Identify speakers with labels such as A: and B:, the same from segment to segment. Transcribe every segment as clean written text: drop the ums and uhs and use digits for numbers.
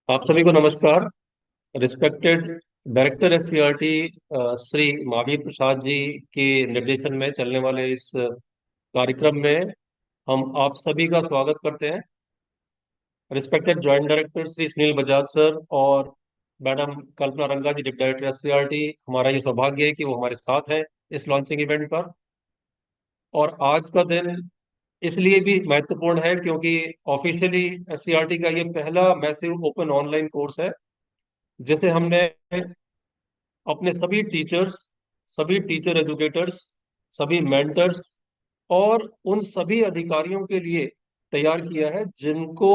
A: आप सभी को नमस्कार। Respected director SCERT Shri Mahavir Prasad ji के निर्देशन में चलने वाले इस कार्यक्रम में हम आप सभी का स्वागत करते हैं। Respected joint director Shri Sunil Bajaj sir और मैडम कल्पना रंगा जी, डिप्टी डायरेक्टर एससीईआरटी, हमारा ये सौभाग्य है कि वो हमारे साथ हैं इस लॉन्चिंग इवेंट पर। और आज का दिन इसलिए भी महत्वपूर्ण है क्योंकि ऑफिशियली एससीईआरटी का ये पहला मैसिव ओपन ऑनलाइन कोर्स है जिसे हमने अपने सभी टीचर एजुकेटर्स, सभी मेंटर्स और उन सभी अधिकारियों के लिए तैयार किया है जिनको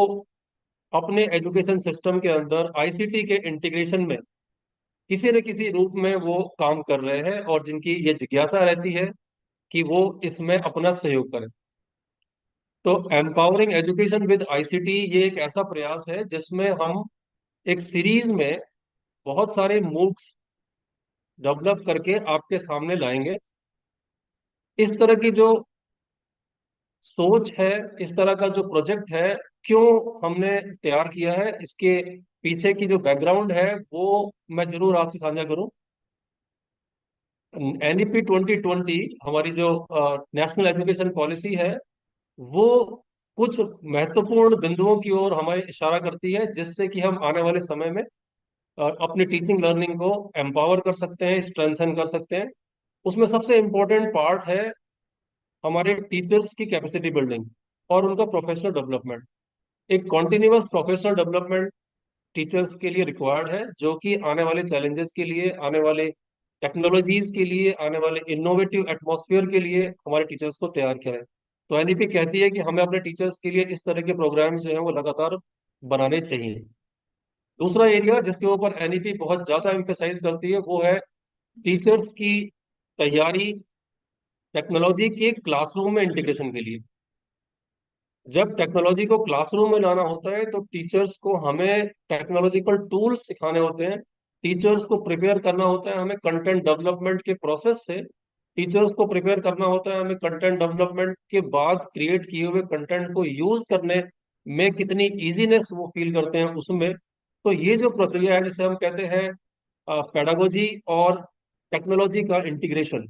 A: अपने एजुकेशन सिस्टम के अंदर आईसीटी के इंटीग्रेशन में किसी न किसी रूप में वो काम कर रहे हैं और जिनकी ये जिज्ञासा रहती है कि वो इसमें अपना सहयोग करें। तो एम्पावरिंग एजुकेशन विद आईसीटी ये एक ऐसा प्रयास है जिसमें हम एक सीरीज में बहुत सारे मूक्स डेवलप करके आपके सामने लाएंगे। इस तरह की जो सोच है, इस तरह का जो प्रोजेक्ट है, क्यों हमने तैयार किया है, इसके पीछे की जो बैकग्राउंड है वो मैं जरूर आपसे साझा करूं। एनईपी 2020 हमारी जो नेशनल एजुकेशन पॉलिसी है वो कुछ महत्वपूर्ण बिंदुओं की ओर हमें इशारा करती है जिससे कि हम आने वाले समय में अपनी टीचिंग लर्निंग को एम्पावर कर सकते हैं, स्ट्रेंथन कर सकते हैं। उसमें सबसे इम्पोर्टेंट पार्ट है हमारे टीचर्स की कैपेसिटी बिल्डिंग और उनका प्रोफेशनल डेवलपमेंट। एक कॉन्टिन्यूअस प्रोफेशनल डेवलपमेंट टीचर्स के लिए रिक्वायर्ड है जो कि आने वाले चैलेंजेस के लिए, आने वाले टेक्नोलॉजीज के लिए, आने वाले इनोवेटिव एटमॉस्फेयर के लिए हमारे टीचर्स को तैयार करें। तो एनईपी कहती है कि हमें अपने टीचर्स के लिए इस तरह के प्रोग्राम्स जो है वो लगातार बनाने चाहिए। दूसरा एरिया जिसके ऊपर एनईपी बहुत ज्यादा एम्फेसाइज करती है वो है टीचर्स की तैयारी टेक्नोलॉजी के क्लासरूम में इंटीग्रेशन के लिए। जब टेक्नोलॉजी को क्लासरूम में लाना होता है तो टीचर्स को हमें टेक्नोलॉजिकल टूल्स सिखाने होते हैं। टीचर्स को प्रिपेयर करना होता है हमें कंटेंट डेवलपमेंट के प्रोसेस से। टीचर्स को प्रिपेयर करना होता है हमें कंटेंट डेवलपमेंट के बाद क्रिएट किए हुए कंटेंट को यूज करने में कितनी इजीनेस वो फील करते हैं उसमें। तो ये जो प्रक्रिया है जिसे हम कहते हैं पेडागोजी और टेक्नोलॉजी का इंटीग्रेशन,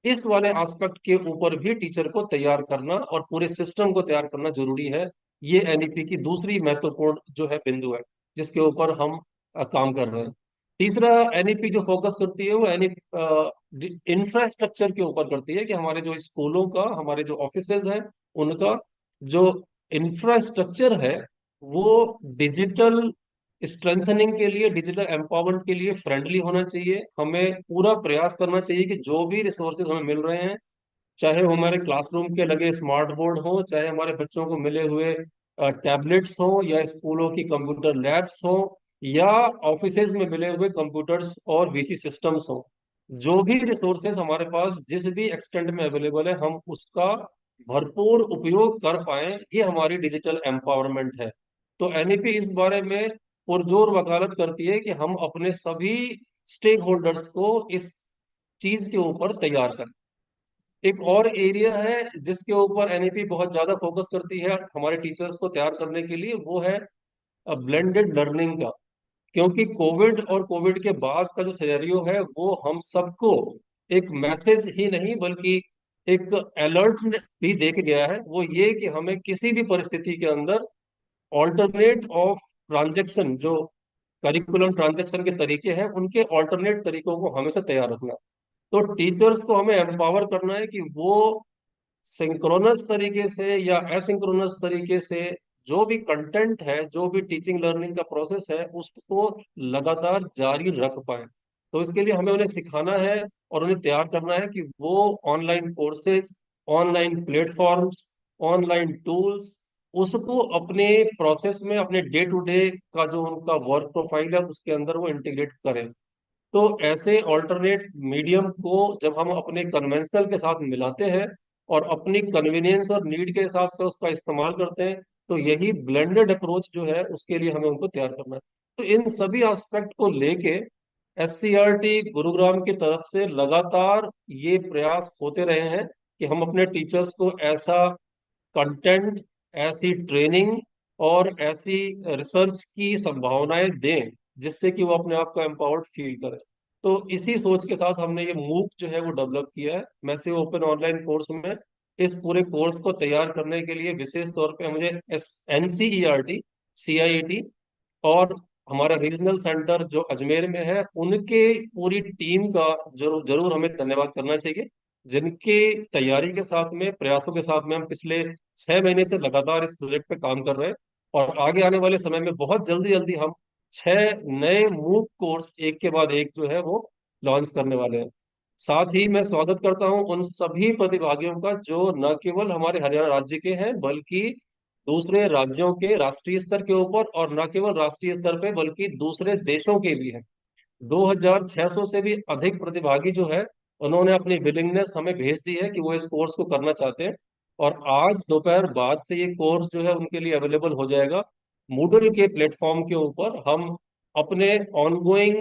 A: इस वाले एस्पेक्ट के ऊपर भी टीचर को तैयार करना और पूरे सिस्टम को तैयार करना जरूरी है। ये एनईपी की दूसरी महत्वपूर्ण जो है बिंदु है जिसके ऊपर हम काम कर रहे हैं। तीसरा, एनईपी जो फोकस करती है वो एनईपी इंफ्रास्ट्रक्चर के ऊपर करती है कि हमारे जो स्कूलों का, हमारे जो ऑफिसेज हैं, उनका जो इंफ्रास्ट्रक्चर है वो डिजिटल स्ट्रेंथनिंग के लिए, डिजिटल एम्पावरमेंट के लिए फ्रेंडली होना चाहिए। हमें पूरा प्रयास करना चाहिए कि जो भी रिसोर्सेज हमें मिल रहे हैं, चाहे वो हमारे क्लासरूम के लगे स्मार्ट बोर्ड हो, चाहे हमारे बच्चों को मिले हुए टैबलेट्स हो, या स्कूलों की कंप्यूटर लैब्स हो, या ऑफिसेज में मिले हुए कंप्यूटर्स और वीसी सिस्टम्स हो, जो भी रिसोर्सेज हमारे पास जिस भी एक्सटेंट में अवेलेबल है हम उसका भरपूर उपयोग कर पाए, ये हमारी डिजिटल एम्पावरमेंट है। तो एनईपी इस बारे में पुरजोर वकालत करती है कि हम अपने सभी स्टेक होल्डर्स को इस चीज के ऊपर तैयार करें। एक और एरिया है जिसके ऊपर एनईपी बहुत ज्यादा फोकस करती है हमारे टीचर्स को तैयार करने के लिए, वो है ब्लेंडेड लर्निंग का। क्योंकि कोविड और कोविड के बाद का जो सिनेरियो है वो हम सबको एक मैसेज ही नहीं बल्कि एक अलर्ट भी दे के गया है। वो ये कि हमें किसी भी परिस्थिति के अंदर ऑल्टरनेट ऑफ ट्रांजेक्शन, जो करिकुलम ट्रांजेक्शन के तरीके हैं, उनके ऑल्टरनेट तरीकों को हमेशा तैयार रखना। तो टीचर्स को हमें एम्पावर करना है कि वो सिंक्रोनस तरीके से या एसिंक्रोनस तरीके से जो भी कंटेंट है, जो भी टीचिंग लर्निंग का प्रोसेस है, उसको लगातार जारी रख पाए। तो इसके लिए हमें उन्हें सिखाना है और उन्हें तैयार करना है कि वो online courses, online platforms, online tools, उसको अपने प्रोसेस में, अपने डे टू डे का जो उनका वर्क प्रोफाइल है उसके अंदर वो इंटीग्रेट करें। तो ऐसे ऑल्टरनेट मीडियम को जब हम अपने कन्वेंशनल के साथ मिलाते हैं और अपनी कन्वीनियंस और नीड के हिसाब से उसका इस्तेमाल करते हैं, तो यही ब्लेंडेड अप्रोच जो है उसके लिए हमें उनको तैयार करना है। तो इन सभी एस्पेक्ट को लेके एससीईआरटी गुरुग्राम की तरफ से लगातार ये प्रयास होते रहे हैं कि हम अपने टीचर्स को ऐसा कंटेंट, ऐसी ट्रेनिंग और ऐसी रिसर्च की संभावनाएं दें जिससे कि वो अपने आप को एम्पावर्ड फील करें। तो इसी सोच के साथ हमने ये मूक जो है वो डेवलप किया है, मैसिव ओपन ऑनलाइन कोर्स में। इस पूरे कोर्स को तैयार करने के लिए विशेष तौर पे मुझे NCERT, CIET और हमारा रीजनल सेंटर जो अजमेर में है, उनके पूरी टीम का जरूर जरूर हमें धन्यवाद करना चाहिए, जिनके तैयारी के साथ में, प्रयासों के साथ में हम पिछले 6 महीने से लगातार इस प्रोजेक्ट पे काम कर रहे हैं। और आगे आने वाले समय में बहुत जल्दी जल्दी हम 6 नए मूक कोर्स एक के बाद एक जो है वो लॉन्च करने वाले हैं। साथ ही मैं स्वागत करता हूं उन सभी प्रतिभागियों का जो न केवल हमारे हरियाणा राज्य के हैं, बल्कि दूसरे राज्यों के राष्ट्रीय स्तर के ऊपर, और न केवल राष्ट्रीय स्तर पे बल्कि दूसरे देशों के भी हैं। 2600 से भी अधिक प्रतिभागी जो है, उन्होंने अपनी विलिंगनेस हमें भेज दी है कि वो इस कोर्स को करना चाहते हैं। और आज दोपहर बाद से ये कोर्स जो है उनके लिए अवेलेबल हो जाएगा मूडल के प्लेटफॉर्म के ऊपर। हम अपने ऑनगोइंग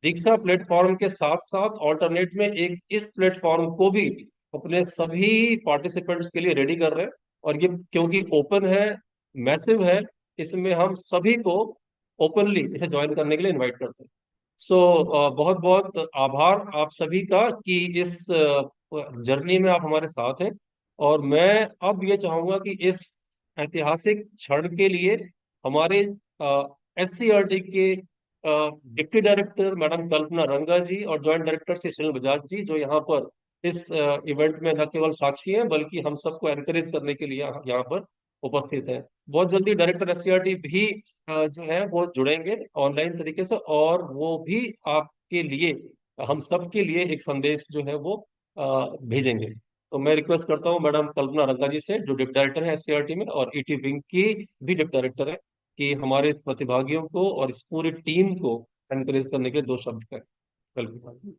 A: दीक्षा प्लेटफॉर्म के साथ साथ ऑल्टरनेट में एक इस प्लेटफॉर्म को भी अपने सभी पार्टिसिपेंट्स के लिए रेडी कर रहे हैं। और ये क्योंकि ओपन है, मैसिव है, इसमें हम सभी को ओपनली इसे ज्वाइन करने के लिए इनवाइट करते हैं। सो बहुत बहुत आभार आप सभी का कि इस जर्नी में आप हमारे साथ हैं। और मैं अब ये चाहूंगा कि इस ऐतिहासिक क्षण के लिए हमारे SCERT के डिप्टी डायरेक्टर मैडम कल्पना रंगा जी और ज्वाइंट डायरेक्टर श्री सुनील बजाज जी, जो यहाँ पर इस इवेंट में न केवल साक्षी हैं बल्कि हम सबको एनकरेज करने के लिए यहाँ पर उपस्थित हैं। बहुत जल्दी डायरेक्टर SCERT भी जो है वो जुड़ेंगे ऑनलाइन तरीके से, और वो भी आपके लिए, हम सब के लिए एक संदेश जो है वो भेजेंगे। तो मैं रिक्वेस्ट करता हूँ मैडम कल्पना रंगा जी से, जो डिप्टी डायरेक्टर है SCERT में और ET विंग की भी डिप्टी डायरेक्टर है, कि हमारे प्रतिभागियों को और इस पूरी टीम को एनकरेज करने के लिए दो शब्द कहें। कल्पना।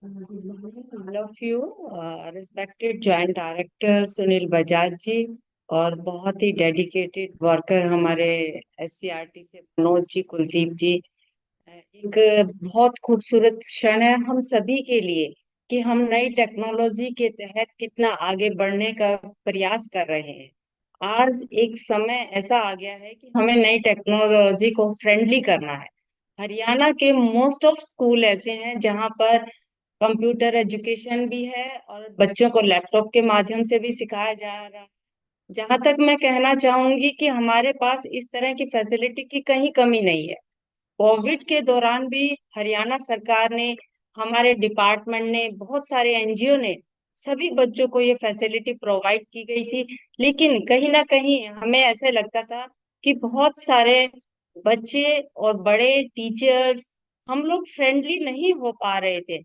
B: All of you, respected Joint Director Sunil Bajaj जी, और बहुत ही डेडिकेटेड वर्कर हमारे SCERT से मनोज जी, कुलदीप जी। एक बहुत खूबसूरत क्षण है हम सभी के लिए कि हम नई टेक्नोलॉजी के तहत कितना आगे बढ़ने का प्रयास कर रहे हैं। आज एक समय ऐसा आ गया है कि हमें नई टेक्नोलॉजी को फ्रेंडली करना है। हरियाणा के मोस्ट ऑफ स्कूल ऐसे हैं जहां पर कंप्यूटर एजुकेशन भी है और बच्चों को लैपटॉप के माध्यम से भी सिखाया जा रहा है। जहां तक मैं कहना चाहूंगी कि हमारे पास इस तरह की फैसिलिटी की कहीं कमी नहीं है। कोविड के दौरान भी हरियाणा सरकार ने, हमारे डिपार्टमेंट ने, बहुत सारे NGO ने, सभी बच्चों को ये फैसिलिटी प्रोवाइड की गई थी। लेकिन कहीं ना कहीं हमें ऐसे लगता था कि बहुत सारे बच्चे और बड़े टीचर्स, हम लोग फ्रेंडली नहीं हो पा रहे थे।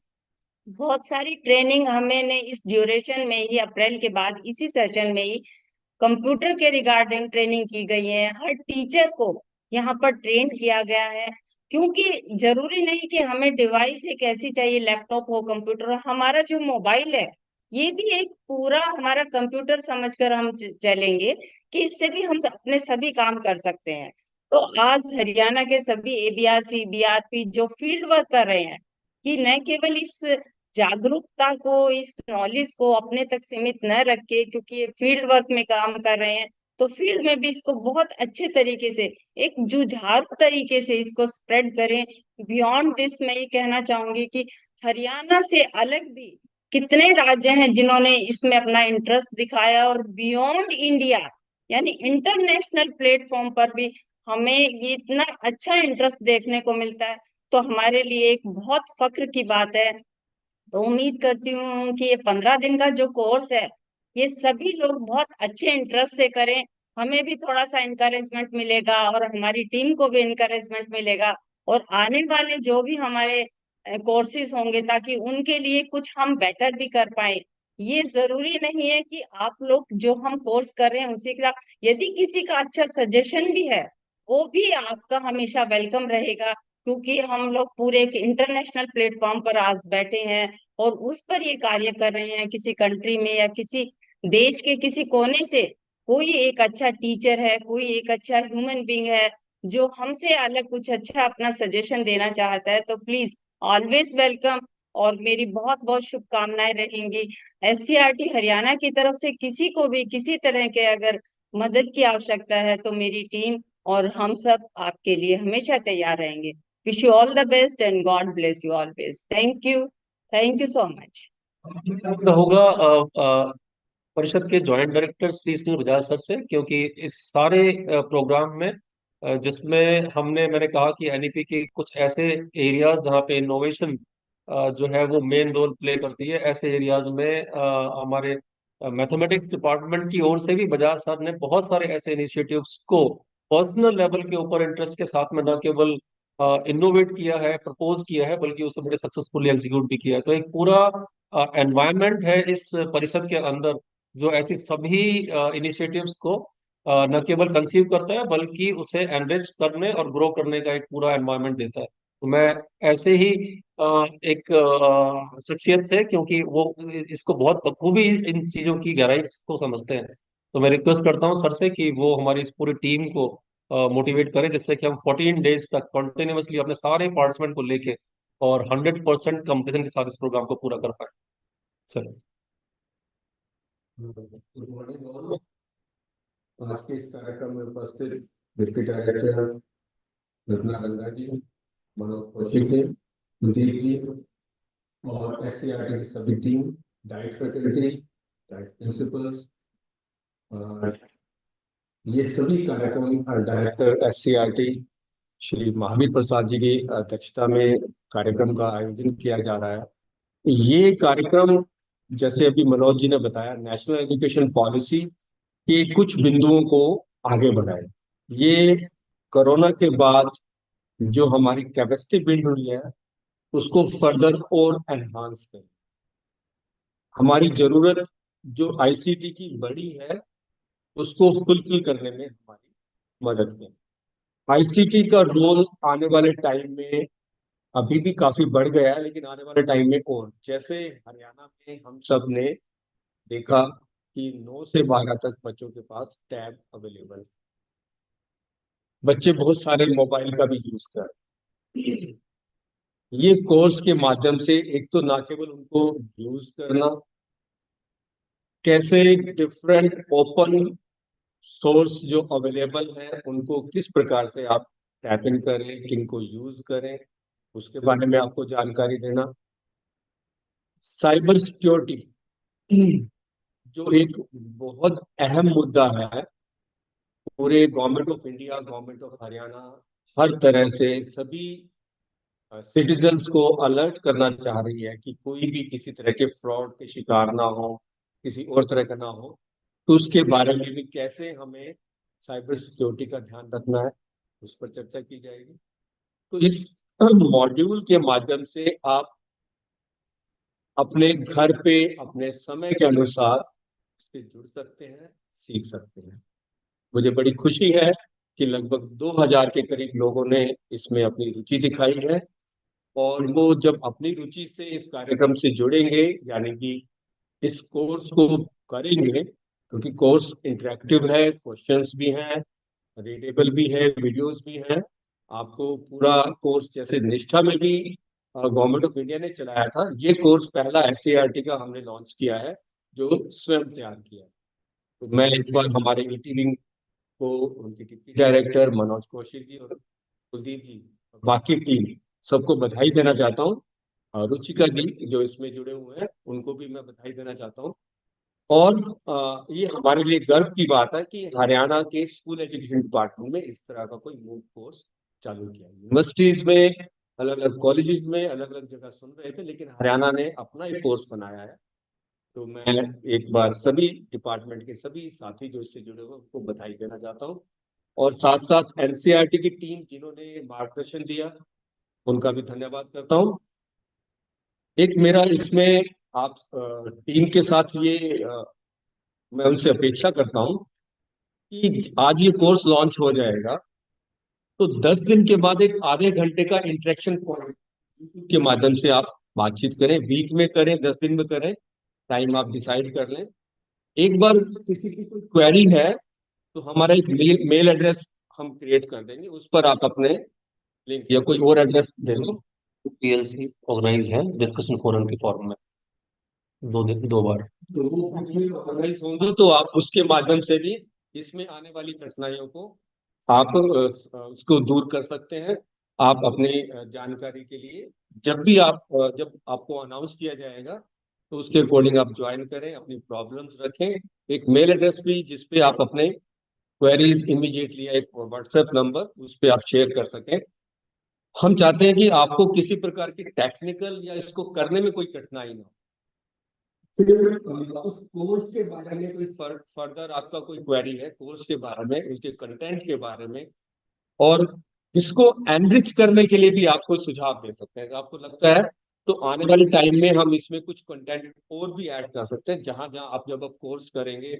B: बहुत सारी ट्रेनिंग हमें ने इस ड्यूरेशन में ही, अप्रैल के बाद इसी सेशन में ही कंप्यूटर के रिगार्डिंग ट्रेनिंग की गई है। हर टीचर को यहाँ पर ट्रेन किया गया है, क्योंकि जरूरी नहीं कि हमें डिवाइस एक ऐसी चाहिए, लैपटॉप हो, कंप्यूटर हो। हमारा जो मोबाइल है ये भी एक पूरा हमारा कंप्यूटर समझकर हम चलेंगे कि इससे भी हम अपने सभी काम कर सकते हैं। तो आज हरियाणा के सभी ABRC BRP जो फील्ड वर्क कर रहे हैं, कि न केवल इस जागरूकता को, इस नॉलेज को अपने तक सीमित न रख के, क्योंकि ये फील्ड वर्क में काम कर रहे हैं, तो फील्ड में भी इसको बहुत अच्छे तरीके से, एक जुझारू तरीके से इसको स्प्रेड करें। बियॉन्ड दिस मैं ये कहना चाहूंगी कि हरियाणा से अलग भी कितने राज्य हैं जिन्होंने इसमें अपना इंटरेस्ट दिखाया, और बियॉन्ड इंडिया यानी इंटरनेशनल प्लेटफॉर्म पर भी हमें ये इतना अच्छा इंटरेस्ट देखने को मिलता है। तो हमारे लिए एक बहुत फख्र की बात है। तो उम्मीद करती हूँ कि ये 15 दिन का जो कोर्स है, ये सभी लोग बहुत अच्छे इंटरेस्ट से करें। हमें भी थोड़ा सा इंकरेजमेंट मिलेगा और हमारी टीम को भी इंकरेजमेंट मिलेगा। और आने वाले जो भी हमारे कोर्सेज होंगे, ताकि उनके लिए कुछ हम बेटर भी कर पाए। ये जरूरी नहीं है कि आप लोग जो हम कोर्स कर रहे हैं उसी का, यदि किसी का अच्छा सजेशन भी है, वो भी आपका हमेशा वेलकम रहेगा। क्योंकि हम लोग पूरे एक इंटरनेशनल प्लेटफॉर्म पर आज बैठे हैं और उस पर ये कार्य कर रहे हैं, किसी कंट्री में या किसी देश के किसी कोने से कोई एक अच्छा टीचर है, कोई एक अच्छा ह्यूमन बीइंग है जो हमसे अलग कुछ अच्छा अपना सजेशन देना चाहता है, तो प्लीज ऑलवेज वेलकम। और मेरी बहुत बहुत शुभकामनाएं रहेंगी। SCERT हरियाणा की तरफ से किसी को भी किसी तरह के अगर मदद की आवश्यकता है तो मेरी टीम और हम सब आपके लिए हमेशा तैयार रहेंगे। Wish you all the best and God bless you always. Thank you so much.
A: क्या होगा परिषद के joint director Shri Sunil Bajaj sir से, क्योंकि इस सारे प्रोग्राम में जिसमें मैंने कहा कि एनईपी के कुछ ऐसे एरियाज जहाँ पे इनोवेशन जो है वो मेन रोल प्ले करती है, ऐसे एरियाज में हमारे मैथमेटिक्स डिपार्टमेंट की ओर से भी बजाज सर ने बहुत सारे ऐसे इनिशिएटिव्स को पर्सनल लेवल के ऊपर इंटरेस्ट के साथ में न केवल इनोवेट किया है, प्रपोज किया है, बल्कि उसे बड़े सक्सेसफुली एग्जीक्यूट भी किया है। तो एक पूरा एनवायरनमेंट है इस परिषद के अंदर जो ऐसी सभी इनिशिएटिव्स को न केवल कंसीव करता है, बल्कि उसे एनरिच करने और ग्रो करने का एक पूरा एनवायरनमेंट देता है। तो मैं ऐसे ही एक शख्सियत से, क्योंकि वो इसको बहुत बखूबी इन चीजों की गहराई को समझते हैं, तो मैं रिक्वेस्ट करता हूँ सर से कि वो हमारी इस पूरी टीम को मोटिवेट करें, जिससे कि हम 14 डेज तक कंटिन्यूअसली अपने सारे पार्टिसिपेंट को लेके और 100% कंप्लीशन के साथ इस प्रोग्राम को पूरा कर पाए। Sir,
C: good morning all. आज के इस कार्यक्रम में उपस्थित डिप्टी डायरेक्टर रत्ना गंगा जी, मनोज कौशिक जी, कुलदीप जी और एससीईआरटी की सभी team, diet faculty, diet principles, ये सभी कार्यक्रम डायरेक्टर एससीईआरटी श्री महावीर प्रसाद जी की अध्यक्षता में कार्यक्रम का आयोजन किया जा रहा है। ये कार्यक्रम, जैसे अभी मनोज जी ने बताया, नेशनल एजुकेशन पॉलिसी के कुछ बिंदुओं को आगे बढ़ाए। ये कोरोना के बाद जो हमारी कैपेसिटी बिल्ड हुई है उसको फर्दर और एनहांस करें। हमारी जरूरत जो आईसीटी की बड़ी है उसको फुलफिल करने में हमारी मदद करें। आईसीटी का रोल आने वाले टाइम में अभी भी काफी बढ़ गया है, लेकिन आने वाले टाइम में और, जैसे हरियाणा में हम सब ने देखा कि 9 से 12 तक बच्चों के पास टैब अवेलेबल है। बच्चे बहुत सारे मोबाइल का भी यूज कर रहे हैं। ये कोर्स के माध्यम से एक तो ना केवल उनको यूज करना, कैसे डिफरेंट ओपन सोर्स जो अवेलेबल है उनको किस प्रकार से आप टैप इन करें, किनको यूज करें, उसके बारे में आपको जानकारी देना। साइबर सिक्योरिटी जो एक बहुत अहम मुद्दा है, पूरे government of India, government of Haryana हर तरह से सभी सिटीजन्स को अलर्ट करना चाह रही है कि कोई भी किसी तरह के फ्रॉड के शिकार ना हो, किसी और तरह का ना हो। तो उसके बारे में भी कैसे हमें साइबर सिक्योरिटी का ध्यान रखना है, उस पर चर्चा की जाएगी। तो इस मॉड्यूल के माध्यम से आप अपने घर पे अपने समय के अनुसार इससे जुड़ सकते हैं, सीख सकते हैं। मुझे बड़ी खुशी है कि लगभग 2000 के करीब लोगों ने इसमें अपनी रुचि दिखाई है, और वो जब अपनी रुचि से इस कार्यक्रम से जुड़ेंगे, यानी कि इस कोर्स को करेंगे, क्योंकि कोर्स इंटरेक्टिव है, क्वेश्चंस भी हैं, रीडेबल भी है, वीडियोस भी हैं। आपको पूरा कोर्स, जैसे निष्ठा में भी गवर्नमेंट ऑफ इंडिया ने चलाया था, ये कोर्स पहला एससीईआरटी का हमने लॉन्च किया है, जो स्वयं तैयार किया है। तो मैं एक बार हमारे ईटी विंग को, उनके डिप्टी डायरेक्टर मनोज कौशिक जी और कुलदीप जी और बाकी टीम सबको बधाई देना चाहता हूँ। और रुचिका जी जो इसमें जुड़े हुए हैं उनको भी मैं बधाई देना चाहता हूँ। और ये हमारे लिए गर्व की बात है कि हरियाणा के स्कूल एजुकेशन डिपार्टमेंट में इस तरह का कोई मूव कोर्स चालू किया। यूनिवर्सिटीज में, अलग अलग कॉलेजेस में, अलग अलग जगह सुन रहे थे, लेकिन हरियाणा ने अपना एक कोर्स बनाया है। तो मैं एक बार सभी डिपार्टमेंट के सभी साथी जो इससे जुड़े हुए उनको बधाई देना चाहता हूँ, और साथ साथ एनसीईआरटी की टीम जिन्होंने मार्गदर्शन दिया उनका भी धन्यवाद करता हूँ। एक मेरा इसमें आप टीम के साथ ये मैं उनसे अपेक्षा करता हूँ कि आज ये कोर्स लॉन्च हो जाएगा तो 10 दिन के बाद एक आधे घंटे का इंटरेक्शन पॉइंट यूट्यूब के माध्यम से आप बातचीत करें। वीक में करें, 10 दिन में करें, टाइम आप डिसाइड कर लें। एक बार किसी की कोई क्वेरी है तो हमारा एक मेल एड्रेस हम क्रिएट कर देंगे, उस पर आप अपने लिंक या कोई और एड्रेस दे दो।
A: पीएलसी ऑर्गेनाइज है डिस्कशन फोरम के फॉर्म में 2 दिन 2 बार।
C: तो वो कुछ भी ऑर्गेनाइज होंगे तो आप उसके माध्यम से भी इसमें आने वाली कठिनाइयों को आप उसको दूर कर सकते हैं। आप अपने जानकारी के लिए जब भी जब आपको अनाउंस किया जाएगा तो उसके अकॉर्डिंग आप ज्वाइन करें, अपनी प्रॉब्लम्स रखें। एक मेल एड्रेस भी जिस पे आप अपने क्वेरीज इमीडिएटली, एक व्हाट्सएप नंबर उस पे आप शेयर कर सकें। हम चाहते हैं कि आपको किसी प्रकार की टेक्निकल या इसको करने में कोई कठिनाई ना हो। फिर उस कोर्स के बारे में कोई फर्दर आपका कोई क्वेरी है कोर्स के बारे में, उसके कंटेंट के बारे में, और इसको एनरिच करने के लिए भी आप कोई सुझाव दे सकते हैं। अगर आपको लगता है तो आने वाले टाइम में हम इसमें कुछ कंटेंट और भी ऐड कर सकते हैं। जहां जहां आप जब आप कोर्स करेंगे,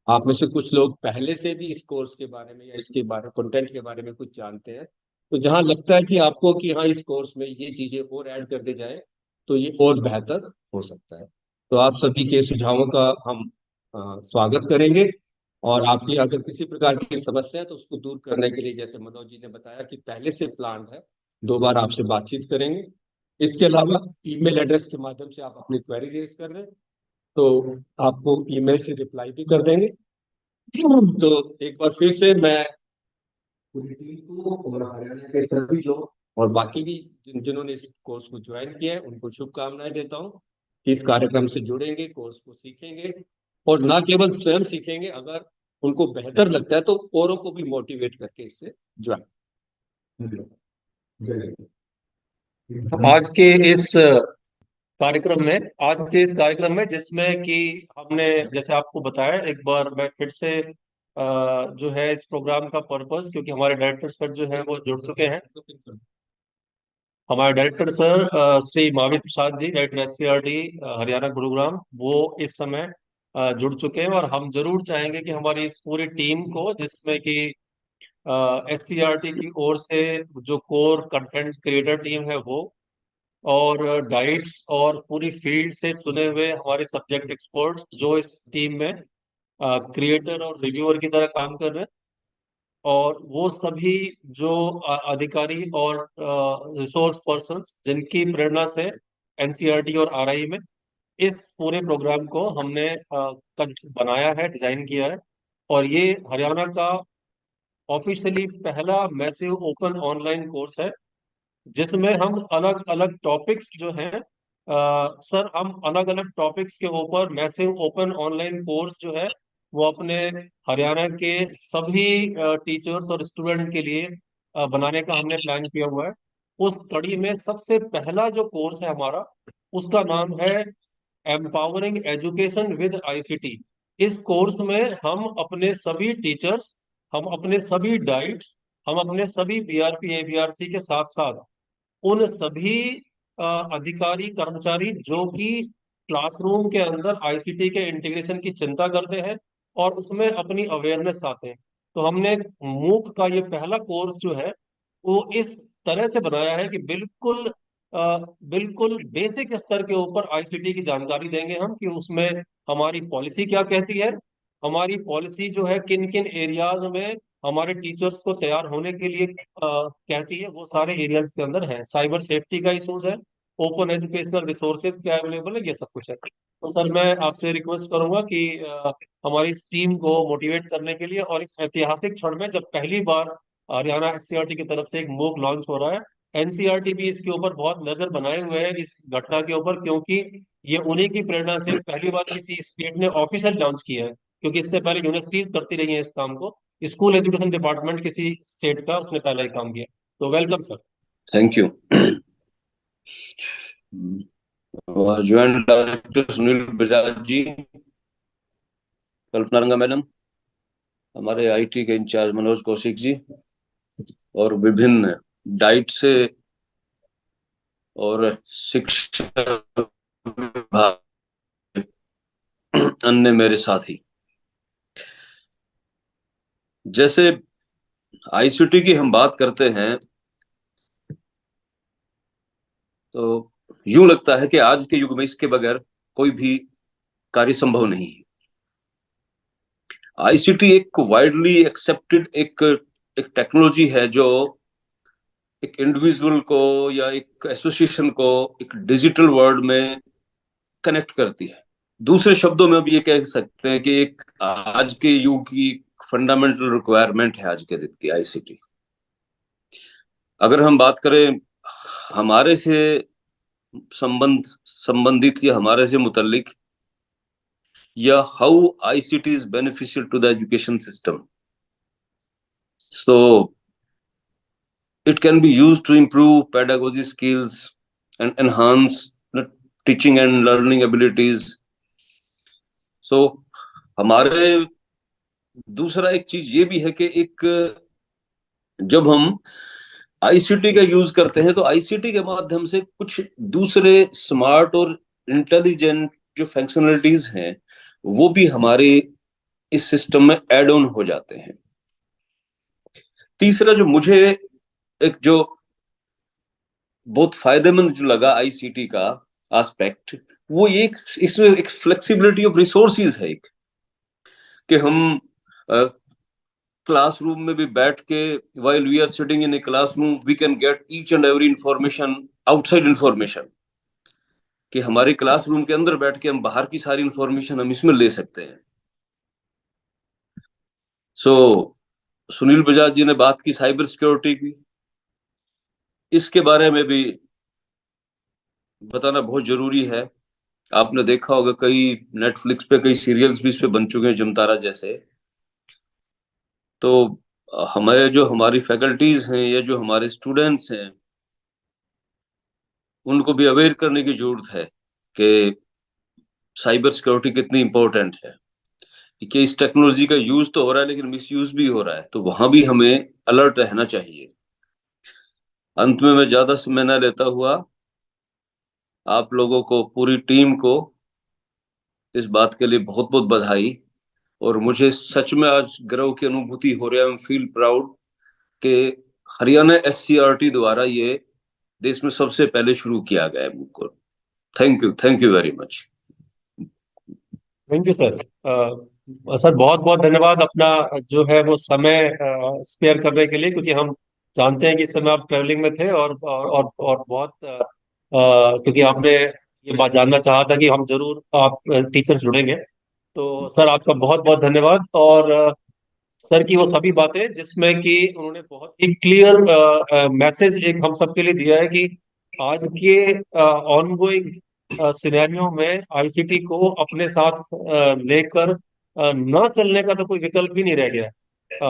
C: आप में से कुछ लोग पहले से भी इस कोर्स के बारे में या इसके बारे कंटेंट के बारे में कुछ जानते हैं, तो जहां लगता है कि आपको कि हाँ इस कोर्स में ये चीजें और ऐड कर दी जाए तो ये और बेहतर हो सकता है। तो आप सभी के सुझावों का हम स्वागत करेंगे। और आपकी अगर किसी प्रकार की समस्या है तो उसको दूर करने के लिए, जैसे मनोज जी ने बताया कि पहले से प्लान है, 2 बार आपसे बातचीत करेंगे। इसके अलावा ईमेल एड्रेस के माध्यम से आप अपनी क्वेरी रेज कर रहे हैं तो आपको ईमेल से रिप्लाई भी कर देंगे। तो एक बार फिर से मैं पूरी टीम को और हरियाणा के सभी लोग और बाकी भी जिन्होंने इस कोर्स को ज्वाइन किया है उनको शुभकामनाएं देता हूँ कि इस कार्यक्रम से जुड़ेंगे, कोर्स को सीखेंगे, और ना केवल स्वयं सीखेंगे, अगर उनको बेहतर लगता है तो औरों को भी मोटिवेट करके इससे ज्वाइन।
A: आज के इस कार्यक्रम में जिसमें कि हमने जैसे आपको बताया, एक बार मैं फिर से जो है इस प्रोग्राम का पर्पस, क्योंकि हमारे डायरेक्टर सर जो है वो जुड़ चुके हैं। हमारे डायरेक्टर सर श्री महावीर प्रसाद जी, डायरेक्टर एससीईआरटी हरियाणा गुरुग्राम, वो इस समय जुड़ चुके हैं। और हम जरूर चाहेंगे कि हमारी इस पूरी टीम को, जिसमें कि एससीईआरटी की ओर से जो कोर कंटेंट क्रिएटर टीम है वो, और डाइट्स और पूरी फील्ड से चुने हुए हमारे सब्जेक्ट एक्सपर्ट्स जो इस टीम में क्रिएटर और रिव्यूअर की तरह काम कर रहे हैं, और वो सभी जो अधिकारी और रिसोर्स पर्संस जिनकी प्रेरणा से एनसीईआरटी और आरआई में इस पूरे प्रोग्राम को हमने बनाया है, डिजाइन किया है। और ये हरियाणा का ऑफिशियली पहला मैसिव ओपन ऑनलाइन कोर्स है, जिसमें हम अलग अलग टॉपिक्स जो हैं, सर हम अलग अलग टॉपिक्स के ऊपर मैसिव ओपन ऑनलाइन कोर्स जो है वो अपने हरियाणा के सभी टीचर्स और स्टूडेंट के लिए बनाने का हमने प्लान किया हुआ है। उस कड़ी में सबसे पहला जो कोर्स है हमारा, उसका नाम है एम्पावरिंग एजुकेशन विद आईसीटी। इस कोर्स में हम अपने सभी टीचर्स, हम अपने सभी डाइट्स, हम अपने सभी बीआरपी एबीआरसी के साथ साथ उन सभी अधिकारी कर्मचारी जो कि क्लासरूम के अंदर आईसीटी के इंटीग्रेशन की चिंता करते हैं और उसमें अपनी अवेयरनेस आते हैं, तो हमने मूक का ये पहला कोर्स जो है वो इस तरह से बनाया है कि बिल्कुल बेसिक स्तर के ऊपर आईसीटी की जानकारी देंगे हम, कि उसमें हमारी पॉलिसी क्या कहती है, हमारी पॉलिसी जो है किन किन एरियाज में हमारे टीचर्स को तैयार होने के लिए कहती है, वो सारे एरियाज के अंदर है। साइबर सेफ्टी का इशूज है, ओपन एजुकेशनल रिसोर्सेज क्या अवेलेबल है, ये सब कुछ है। तो सर मैं आपसे रिक्वेस्ट करूंगा कि हमारी इस टीम को मोटिवेट करने के लिए, और इस ऐतिहासिक क्षण में जब पहली बार हरियाणा एससीईआरटी की तरफ से एक मूक लॉन्च हो रहा है, एनसीईआरटी भी इसके ऊपर बहुत नजर बनाए हुए है इस घटना के ऊपर, क्योंकि ये उन्हीं की प्रेरणा से पहली बार किसी स्टेट ने ऑफिशियल लॉन्च किया है, क्योंकि इससे पहले यूनिवर्सिटीज करती रही हैं इस काम को। स्कूल एजुकेशन डिपार्टमेंट किसी स्टेट का उसने पहले ही काम किया। तो welcome sir.
D: Thank you. Joint director Sunil Bajaj ji, Kalpana Ranga madam, हमारे आईटी के इंचार्ज मनोज कौशिक जी, और विभिन्न डाइट से और शिक्षा विभाग अन्य मेरे साथी। जैसे आईसीटी की हम बात करते हैं तो यूं लगता है कि आज के युग में इसके बगैर कोई भी कार्य संभव नहीं है। आईसीटी एक वाइडली एक्सेप्टेड एक टेक्नोलॉजी है जो एक इंडिविजुअल को या एक एसोसिएशन को एक डिजिटल वर्ल्ड में कनेक्ट करती है। दूसरे शब्दों में अब ये कह सकते हैं कि एक आज के युग की फंडामेंटल रिक्वायरमेंट है आज के दिन की आईसीटी। अगर हम बात करें हमारे से संबंधित या हमारे से मुतल्लिक, या how ICT is beneficial to the education system, so it can be used to improve pedagogy skills and enhance the teaching and learning abilities. So हमारे दूसरा एक चीज ये भी है कि एक जब हम आईसीटी का यूज करते हैं तो आईसीटी के माध्यम से कुछ दूसरे स्मार्ट और इंटेलिजेंट जो फंक्शनलिटीज हैं वो भी हमारे इस सिस्टम में ऐड ऑन हो जाते हैं। तीसरा जो मुझे एक जो बहुत फायदेमंद जो लगा आईसीटी का एस्पेक्ट, वो एक इसमें एक फ्लेक्सिबिलिटी ऑफ रिसोर्सेज है। एक कि हम क्लासरूम में भी बैठ के while we are sitting in a classroom we can get each and every information, outside information, कि हमारे क्लासरूम के अंदर बैठ के हम बाहर की सारी इंफॉर्मेशन हम इसमें ले सकते हैं। सुनील बजाज जी ने बात की साइबर सिक्योरिटी की, इसके बारे में भी बताना बहुत जरूरी है। आपने देखा होगा कई नेटफ्लिक्स पे कई सीरियल्स भी इस पे बन चुके हैं, जमतारा जैसे। तो हमारे जो हमारी फैकल्टीज हैं या जो हमारे स्टूडेंट्स हैं उनको भी अवेयर करने की जरूरत है कि साइबर सिक्योरिटी कितनी इंपॉर्टेंट है, कि इस टेक्नोलॉजी का यूज तो हो रहा है लेकिन मिसयूज भी हो रहा है, तो वहां भी हमें अलर्ट रहना चाहिए। अंत में मैं ज्यादा समय न लेता हुआ आप लोगों को, पूरी टीम को इस बात के लिए बहुत बहुत बधाई। और मुझे सच में आज गर्व की अनुभूति हो रहा है, फील प्राउड कि हरियाणा एससीईआरटी द्वारा ये देश में सबसे पहले शुरू किया गया है बुक को। Thank you very much.
A: Thank you sir. Sir बहुत बहुत धन्यवाद अपना जो है वो समय स्पेयर करने के लिए, क्योंकि हम जानते हैं कि इस समय आप ट्रेवलिंग में थे और बहुत क्योंकि आपने ये बात जानना चाहा था कि हम जरूर आप टीचर जुड़ेंगे। तो सर आपका बहुत बहुत धन्यवाद। और सर की वो सभी बातें जिसमें कि उन्होंने बहुत ही क्लियर मैसेज एक हम सबके लिए दिया है कि आज के ऑनगोइंग सिनेरियो में आईसीटी को अपने साथ लेकर ना चलने का तो कोई विकल्प ही नहीं रह गया है।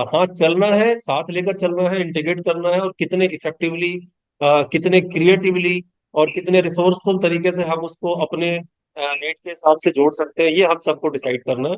A: हाँ, चलना है, साथ लेकर चलना है, इंटीग्रेट करना है, और कितने इफेक्टिवली, कितने क्रिएटिवली और कितने रिसोर्सफुल तरीके से हम उसको अपने नीड के हिसाब से जोड़ सकते हैं, ये हम सबको डिसाइड करना है।